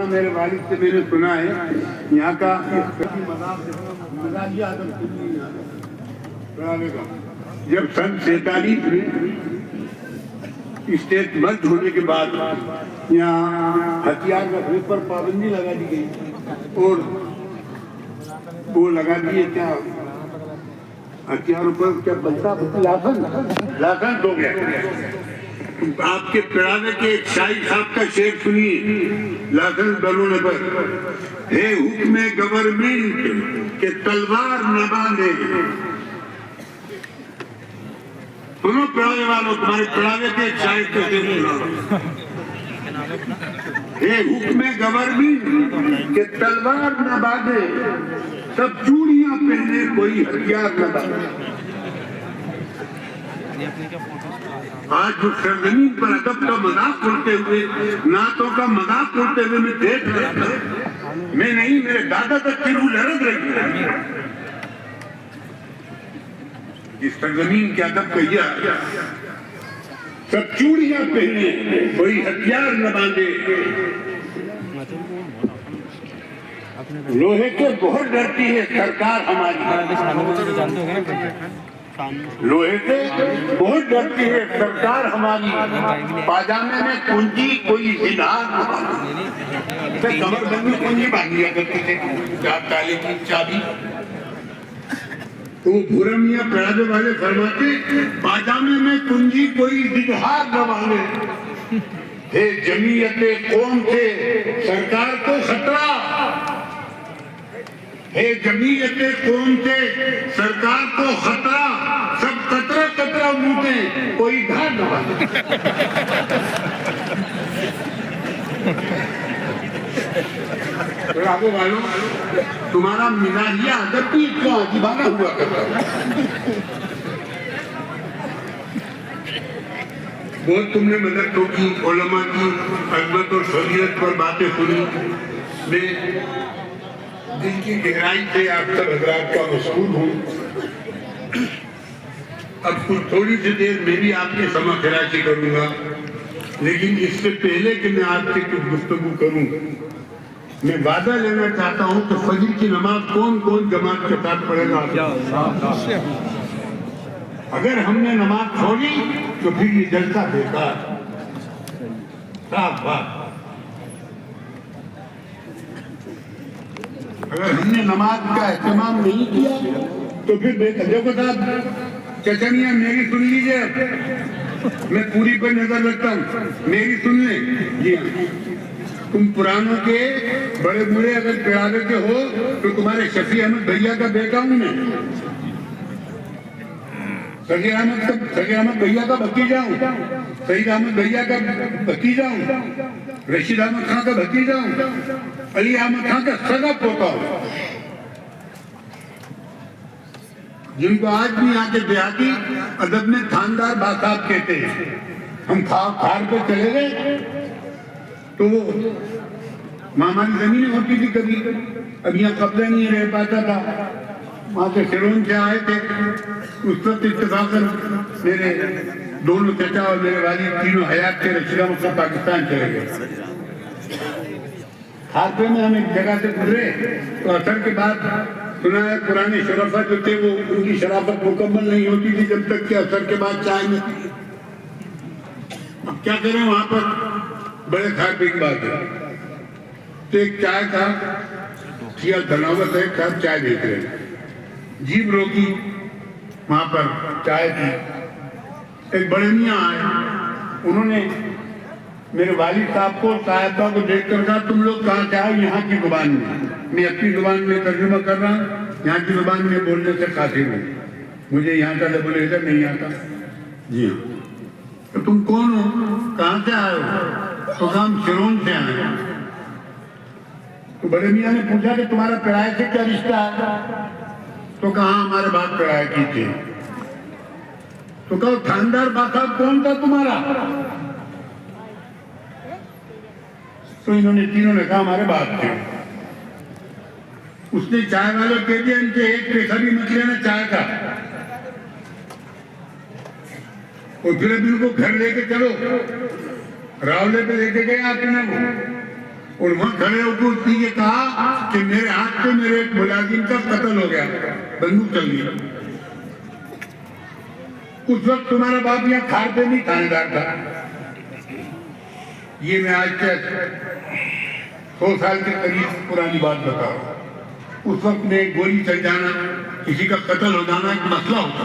ورنہ میرے والد سے میں نے سنا ہے یہاں کا مزاحیہ ادب پڑھانے کا جب سن 47 میں اسٹیٹ مرج ہونے کے بعد یہاں ہتھیار رکھنے پر پابندی لگا دی گئی اور وہ لگا دیے کیا ہتھیاروں پر کیا بلتا لاسن ہو گیا. آپ کے پڑھانے کے ایک شاہد صاحب کا شعر سنیے لاسن ڈلونے پر ہے حکم گورنمنٹ کہ تلوار نہ باندھے. سنو پڑھانے والوں تمہارے پڑھانے کے ایک شاہد کا شعر ہے حکم گورنمنٹ کہ تلوار نہ باندھے سب چوڑیاں پہنے کوئی ہتھیار نہ باندھے. آج اس سرزمین پر ادب کا مذاق اڑتے ہوئے نعتوں کا مذاق اڑتے ہوئے میں دیکھ رہا تھا. میں نہیں میرے دادا تک کی روح لرز رہی ہے. اس سرزمین کے ادب کا یہ سب چوڑیاں پہنے کوئی ہتھیار نہ باندھے. لوہے کے بہت ڈرتی ہے سرکار ہماری. لوہے سے بہت ڈرتی ہے سرکار ہماری. پاجامے میں کنجی کوئی زنار نہ باندھے. کمر بند میں کنجی باندھ لیا کرتے تھے تالے کی چابی. تو وہ بھورا میاں پڑھانے والے فرماتے پاجامے میں کنجی کوئی زنار نہ باندھے. ہے جمعیت قوم سے سرکار کو خطرہ. ہے جمعیت قوم سے سرکار کو خطرہ. سب قطرہ قطرہ موتے کوئی دھار نہ باندھے. برابو والوں تمہارا مزاحیہ ادب بھی اتنا عجیبانہ ہوا کرتا ہے. بہت تم نے مدرسوں کی علماء کی عظمت اور فضیلت پر باتیں سنی. میں دل کی گہرائی سے آپ سب حضرات کا مشکور ہوں. اب کچھ تھوڑی سی دیر میں بھی آپ کے سماع خراشی کروں گا لیکن اس سے پہلے کہ میں آپ سے کچھ گفتگو کروں میں وعدہ لینا چاہتا ہوں کہ فجر کی نماز کون کون جماعت کے ساتھ پڑھے گا. اگر ہم نے نماز چھوڑی تو پھر یہ جلسہ بیکار. صاف بات. اگر ہم نے نماز کا اہتمام نہیں کیا تو پھر دیکھو صاحب چچنیاں میری سن لیجئے. میں پوری پر نظر رکھتا ہوں میری سن لیں. جی ہاں تم پرانوں کے بڑے بوڑھے اگر پڑھانے کے ہو تو تمہارے شفیع احمد بھیا کا بیٹا ہوں میں. سگیر احمد بھیا کا بھتیجا ہوں. سعید احمد بھیا کا بھتیجا ہوں. رشید احمد خان کا بھتیجا ہوں. علی احمد خان کا سگا پوتا ہوں. جن کو آج بھی یہاں کے دیہاتی ادب میں تھاندار باصاحب کہتے ہیں. ہم کھار پہ چلے گئے تو وہ مامانی زمینیں ہوتی تھی کبھی. اب یہاں قبضہ نہیں رہ پاتا تھا. وہاں سے سیلون سے آئے تھے. اس وقت اتفاقاً میرے دونوں چچا اور میرے والد تینوں حیات کے رشید احمد صاحب پاکستان چلے گئے. حادثے میں ہم ایک جگہ سے گزرے تو اثر کے بعد سنا ہے پرانے شرافہ جو تھے وہ ان کی شرافت مکمل نہیں ہوتی تھی جب تک کہ اثر کے بعد چائے نہ پی. اب کیا کریں وہاں پر بڑے کھائے پی کی بات ہے. تو ایک چائے کا خیال دھناوت ہے صاحب چائے دیکھ رہے ہیں. جیب روکی وہاں پر چائے پی. ایک بڑے میاں آئے. انہوں نے میرے والد صاحب کو صاحبہ کو دیکھ کر کہا تم لوگ کہاں سے آئے؟ یہاں کی زبان میں. میں اپنی زبان میں ترجمہ کر رہا ہوں. یہاں کی زبان میں بولنے سے قاصر ہوں. مجھے یہاں کا لیبل نہیں آتا. جی ہاں. تو تم کون ہو؟ کہاں سے آئے ہو؟ تو کہا ہم سیلون سے آئے ہیں. تو بڑے میاں نے پوچھا کہ تمہارا کرائے سے کیا رشتہ ہے؟ تو کہا ہمارے باپ کرائے کی تھے. تو کہا تھاندار باصاحب کون تھا تمہارا؟ تو انہوں نے تینوں نے کہا ہمارے باپ تھے. اس نے چائے والے کہہ دیا ان سے ایک پیسہ بھی مت لینا چائے کا. اور پھر ابھی ان کو گھر لے کے چلو. راولے پہ لے کے گئے آپ نے اور وہاں کھڑے ہو کے اس نے یہ کہا کہ میرے ہاتھ سے میرے ایک ملازم کا قتل ہو گیا، بندوق چل گئی۔ اس وقت تمہارا باپ یہاں کھار پہ نہیں تھانے دار تھا۔ یہ میں آج سے 100 سال کے قریب پرانی بات بتا رہا ہوں۔ اس وقت میں گولی چل جانا، کسی کا قتل ہو جانا ایک مسئلہ ہوتا۔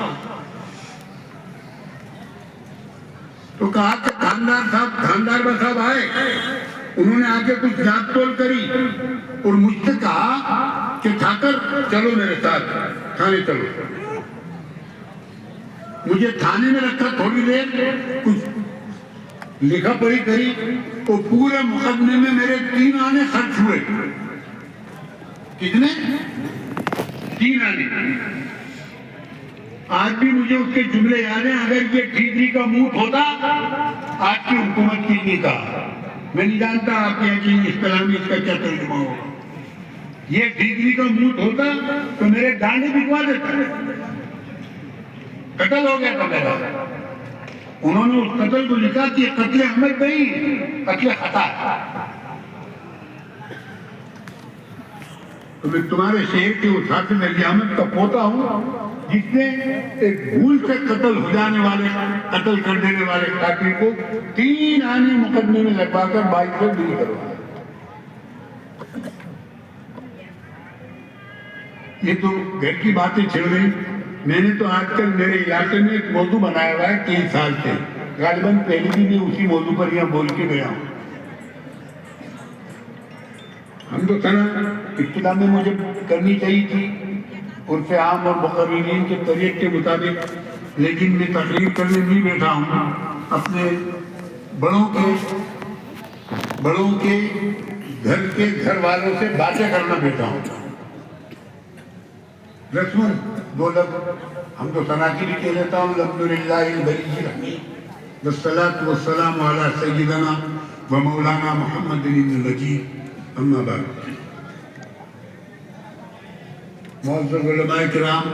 تو کہا کہ خاندار صاحب آئے، انہوں نے آ کے کچھ جانچ تول کری اور مجھ سے کہا کہ ٹھاکر چلو میرے ساتھ تھانے چلو۔ مجھے تھانے میں رکھا، تھوڑی دیر کچھ لکھا پڑھی کری، اور پورے مقدمے میں میرے 3 آنے خرچ ہوئے۔ کتنے؟ 3 آنے۔ آج بھی مجھے اس کے جملے یاد ہیں، اگر یہ ٹھیکری کا منہ ہوتا آج کی حکومت کی نہیں کہا۔ میں نہیں جانتا آپ کے یہاں اصطلاح میں اس کا کیا ترجمہ ہوگا۔ یہ ٹھیکری کا منہ ہوتا تو میرے ڈانڈے بکوا دیتا، قتل ہو گیا تھا میرا۔ انہوں نے اس قتل کو لکھا کہ یہ قتل احمد نہیں، قتل خطا ہے۔ تو میں تمہارے شہر کے اس حاکم علی احمد کا پوتا ہوں جس نے ایک بھول سے قتل ہو جانے والے، قتل کر دینے والے قاتل کو 3 آنے مقدمے میں لگوا کر 22 سے دور کروایا۔ یہ تو گھر کی باتیں چھڑ گئی۔ میں نے تو آج کل میرے علاقے میں ایک موضوع بنایا ہوا ہے 3 سال سے، غالباً پہلی بھی میں اسی موضوع پر یہاں بول کے گیا ہوں۔ ہم تو سنا ابتدا میں مجھے کرنی چاہیے تھی عرف عام اور مقررین کے طریق کے مطابق، لیکن میں تقریر کرنے نہیں بیٹھا ہوں، اپنے بڑوں کے گھر والوں سے باتیں کرنا بیٹھا ہوں۔ رسماً 2 لفظ ہم تو ثنا کی بھی کہہ لیتا ہوں، الحمدللہ البری الحمید والصلاۃ والسلام علی سیدنا و مولانا محمد المجید، اما بعد۔ معزز علماء کرام،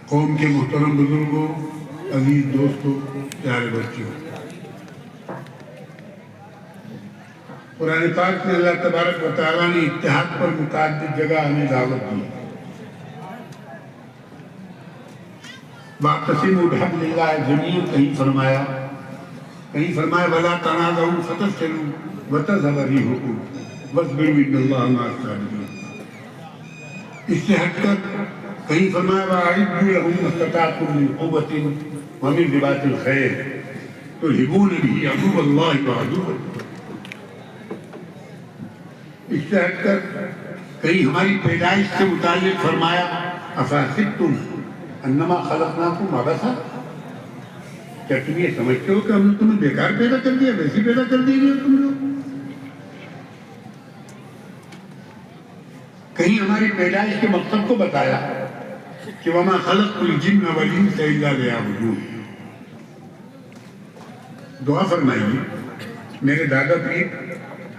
قوم کے محترم بزرگوں، عزیز دوستوں، پیارے بچوں، قرآن پاک میں اللہ تبارک و تعالیٰ نے اتحاد پر متعدد جگہ ہمیں دعوت دی۔ وَاعْتَصِمُوا بِحَبْلِ اللَّهِ جَمِيعًا کہیں فرمایا وَلَا تَنَازَعُوا فَتَفْشَلُوا وَتَذْهَبَ رِيحُكُمْ وَاصْبِرُوا إِنَّ اللَّهَ مَعَ الصَّابِرِينَ۔ اس سے ہٹ کر کہیں فرمایا وَأَعِدُّوا لَهُم مَّا اسْتَطَعْتُم مِّن قُوَّةٍ وَمِن رِّبَاطِ الْخَيْلِ تُرْهِبُونَ بِهِ عَدُوَّ اللَّهِ وَعَدُوَّكُمْ۔ اس سے ہٹ کر کہیں ہماری پیدائش سے متعلق فرمایا افحسبتم انما خلقناکم عبثا، کیا تم یہ سمجھتے ہو کہ ہم نے تمہیں بیکار پیدا کر دیا، ویسی پیدا کر دی گئی تم لوگ؟ کہیں ہماری پیدائش کے مقصد کو بتایا کہ وما خلقت الجن والانس الا لیعبدون۔ دعا فرمائیے، میرے دادا پیر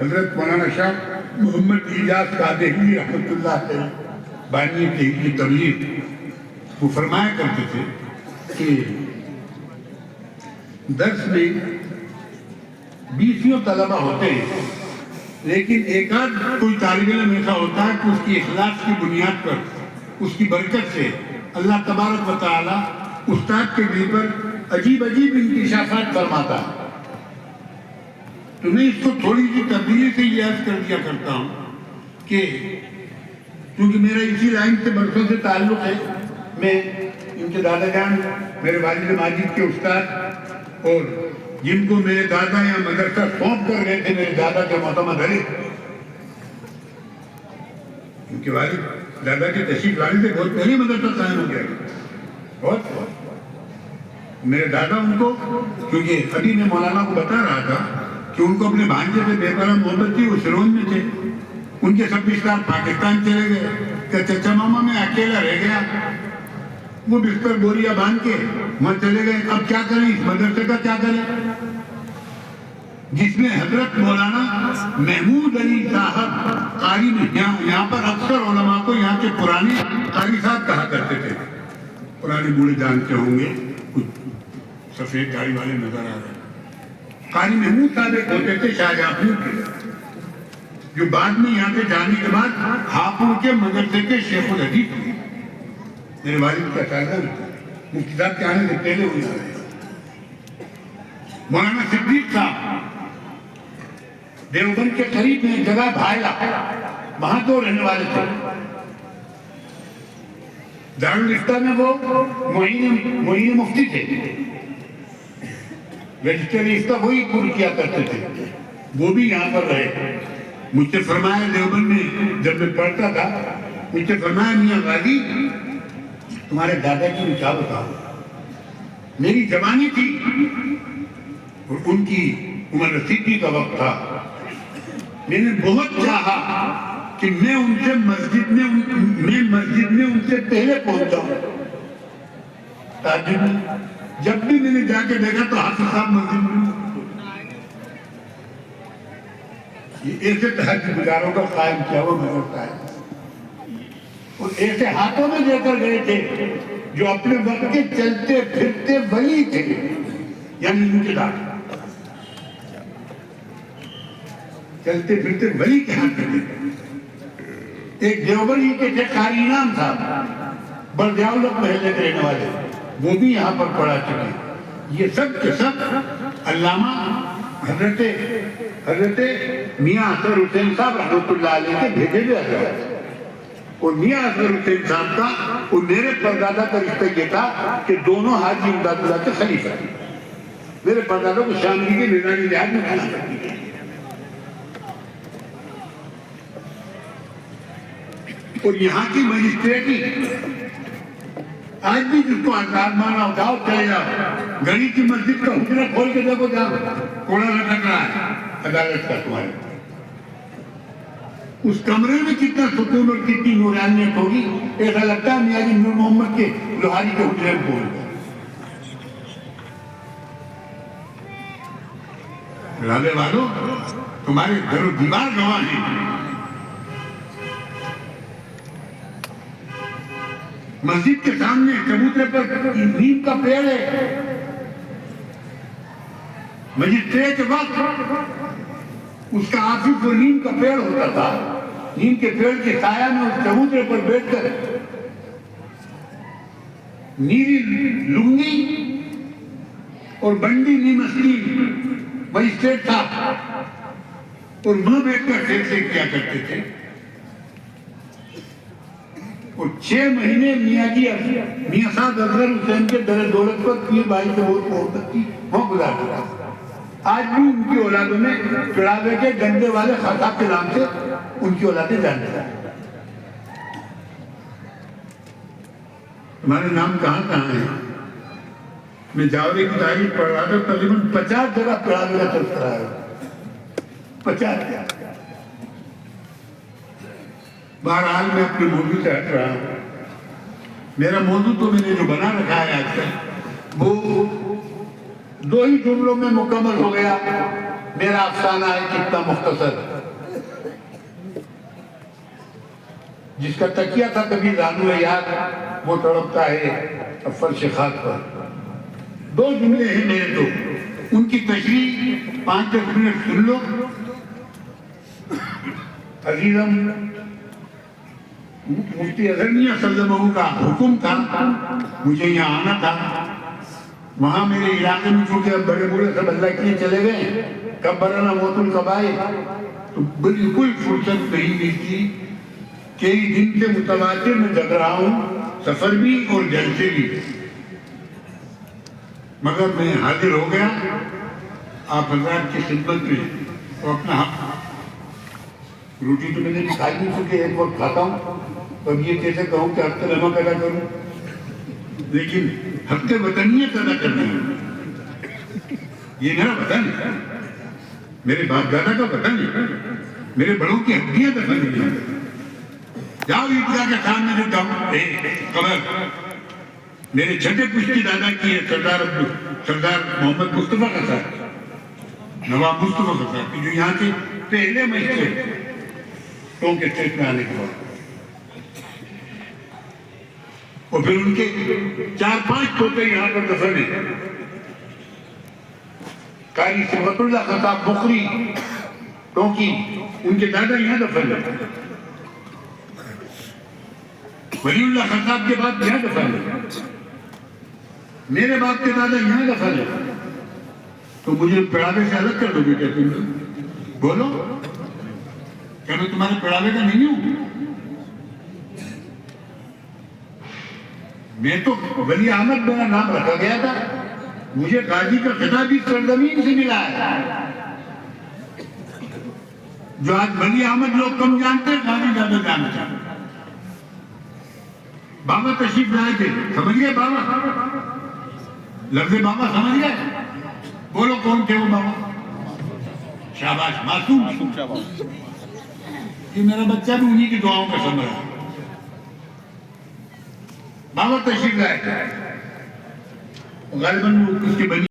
حضرت مولانا شاہ محمد اجاز قادری رحمۃ اللہ علیہ بانی کی تبلیغ، وہ فرمایا کرتے تھے کہ درس میں 20 طلبہ ہوتے ہیں، لیکن ایک آدھ کوئی طالب علم ایسا ہوتا ہے کہ اس کی اخلاص کی بنیاد پر، اس کی برکت سے اللہ تبارک و تعالی استاد کے دل پر عجیب انکشافات فرماتا ہے۔ تو میں اس کو تھوڑی سی تبدیلی سے یہ عرض کر دیا کرتا ہوں کہ کیونکہ میرا اسی لائن سے برسوں سے تعلق ہے، میں ان کے دادا جان میرے والد ماجد کے استاد، اور جن کو میرے دادا یا مدرسہ سونپ کر گئے تھے، میرے دادا کے معتمد علی، ان کے والد دادا کے تشریف لانے سے بہت پہلے مدرسہ قائم ہو گیا، بہت میرے دادا ان کو، کیونکہ ابھی میں مولانا کو بتا رہا تھا کہ ان کو اپنے بھانجے سے بے پناہ محبت تھی، وہ سیلون میں تھے، ان کے سب رشتہ دار پاکستان چلے گئے، کہ چچا ماما میں اکیلا رہ گیا، وہ بستر بوریا باندھ کے وہاں چلے گئے، اب کیا کریں، اس مدرسے کا کیا کریں، جس میں حضرت مولانا محمود علی صاحب قاری نے، یہاں پر اکثر علماء کو یہاں کے پرانے قاری صاحب کہا کرتے تھے، پرانے بوڑھے جانتے ہوں گے، کچھ سفید داڑھی والے نظر آ رہے ہیں، قاری محمود صاحب ایک ہوتے تھے شاہجہاں کے، جو بعد میں یہاں سے جانے کے بعد ہاپوڑ کے مدرسے کے شیخ الحدیث تھے، میرے والد کا شاگرد مفتی صاحب کے آنے سے پہلے ہوئی آ رہے۔ مولانا صدیق صاحب دیوبند کے قریب میں جگہ بھائلا، وہاں تو رہنے والے تھے۔ دارالفتہ میں وہ معین مفتی تھے، رجسٹر افتہ وہی پوری کیا کرتے تھے، وہ بھی یہاں پر رہے۔ مجھ سے فرمایا دیوبند میں جب میں پڑھتا تھا، مجھ سے فرمایا میاں غازی تمہارے دادا کی کیا بتاؤ، میری جوانی تھی اور ان کی عمر رسیدگی کا وقت تھا، میں نے بہت چاہا کہ میں ان سے مسجد میں ان سے پہلے پہنچ جاؤں۔ تاجد میں جب بھی میں نے جا کے دیکھا تو حافظ صاحب مسجد میں، یہ ایسے تہجد گزاروں کا قائم کیا ہوا مدرسہ ہے، اور ایسے ہاتھوں میں دے کر گئے تھے جو اپنے وقت کے چلتے پھرتے ولی تھے، یعنی ان کے دادا چلتے پھرتے ولی کے ہاتھ میں تھے۔ ایک دیوبندی کے تھے قاری انعام صاحب، بردیاولت محلے کے رہنے والے، وہ بھی یہاں پر پڑھا چکے۔ یہ سب کے سب علامہ حضرت میاں اصغر حسین صاحب رحمۃ اللہ علیہ کے بھیجے ہوئے حضرات، اور میاں اصغر حسین صاحب کا اور میرے پردادا کا رشتہ یہ تھا کہ دونوں حاجی امداد اللہ کے خلیفہ تھے۔ میرے پردادا کو شاملی کے میدانی جہاد میں خلافت دی گئی، اور یہاں کی مجسٹریٹی آج بھی جس کو آزاد مانا جاؤ چلے جاؤ، گھڑی کی مسجد کا حجرہ کھول کے دیکھو جاؤ کوڑا لٹک رہا ہے عدالت کا تمہارے، اس کمرے میں کتنا سکون اور کتنی نورانیت ہوگی، ایسا لگتا ہے میاں جی نور محمد کے لوہاری کے حجرے میں کھول گئے۔ رابع والوں تمہارے گھر و دیوار گواہ ہیں، مسجد کے سامنے چبوترے پر نیم کا پیڑ ہے، مجسٹریٹ کے وقت اس کا آفس وہ نیم کا پیڑ ہوتا تھا، نیم کے پیڑ کے سایہ میں اس چبوترے پر بیٹھ کر نیلی لنگی اور بنڈی نیم اصلی مجسٹریٹ تھا، اور وہاں بیٹھ کر فیصلے کیا کرتے تھے، اور 6 مہینے میاں صاحب اصغر حسین کے در دولت پر پیر بھائی سے بہت محبت کی وہ گزارتے تھا۔ آج بھی ان کی اولادوں میں چڑاوے کے گندے والے خطاب کے نام سے ان کی اولادیں جانتے ہیں۔ ہمارے نام کہاں ہیں؟ میں جاوری کی تاریخ پڑھ رہا تھا، تقریباً 50 جگہ چڑاوے کا تذکرہ ہے، 50 جگہ۔ بہرحال میں اپنے موضوع سے ہٹ رہا ہوں۔ میرا موضوع تو میں نے جو بنا رکھا ہے آج تک وہ 2 ہی جملوں میں مکمل ہو گیا۔ میرا افسانہ ہے کتنا مختصر، جس کا تکیہ تھا کبھی زانو یاد وہ تڑپتا ہے اب فرش خاک پر۔ 2 جملے ہیں میرے تو، ان کی تشریح 5-10 منٹ سن لو۔ عزیزم مفتی اظہر میاں صلی اللہ علیہ وسلم کا حکم تھا، مجھے یہاں آنا تھا، وہاں میرے علاقے میں چونکہ اب بڑے بوڑھے سب اللہ کیے چلے گئے، کب برانا موت القبائل، تو بالکل فرصت نہیں ملتی، کئی دن سے متواتر میں جگ رہا ہوں، سفر بھی اور جلسے بھی، مگر میں حاضر ہو گیا آپ حضرات کی خدمت میں، اور اپنا حق روٹی تو میں نے کھائی نہیں چکے، ایک وقت کھاتا ہوں، اب یہ کیسے کہوں کہ حق نمک ادا کروں، لیکن حق وطنیت ادا کرنی ہے۔ یہ میرا وطن ہے، میرے باپ دادا کا وطن ہے، میرے بڑوں کی ہڈیاں دفن ہوئی ہیں۔ جاؤ عیدگاہ کے سامنے جو قبر میرے چھٹے پشتی دادا کی ہے، سردار محمد مصطفیٰ کا صاحب، نواب مصطفیٰ کا صاحب، جو یہاں کے پہلے مجلس ٹونک اسٹیٹ میں آنے کے بعد، اور پھر ان کے 4-5 پوتے یہاں پر دفن ہیں۔ قاری صفت اللہ خطاب بخری ٹوکی ان کے دادا یہاں دفن ہے. ولی اللہ خطاب کے بعد یہاں دفن ہے. میرے باپ کے دادا یہاں دفن ہے. تو مجھے پڑھاوے سے الگ کر دو گے کیا تم؟ بولو کیا میں تمہارے پڑھاوے کا نہیں ہوں؟ میں تو ولی احمد میرا نام رکھا گیا تھا. مجھے غازی کا خطاب بھی سرزمین سے ملا ہے. جو آج ولی احمد لوگ کم جانتے ہیں غازی زیادہ جانتے ہیں. بابا تشریف لائے تھے, سمجھ گئے بابا؟ لفظ بابا سمجھ گئے؟ بولو کون تھے وہ بابا؟ شاباش, معصوم. یہ میرا بچہ بھی انہی کی دعاؤں کا سمجھ رہا. بابا تشریف لائے تھے, غالباً اس کی بنی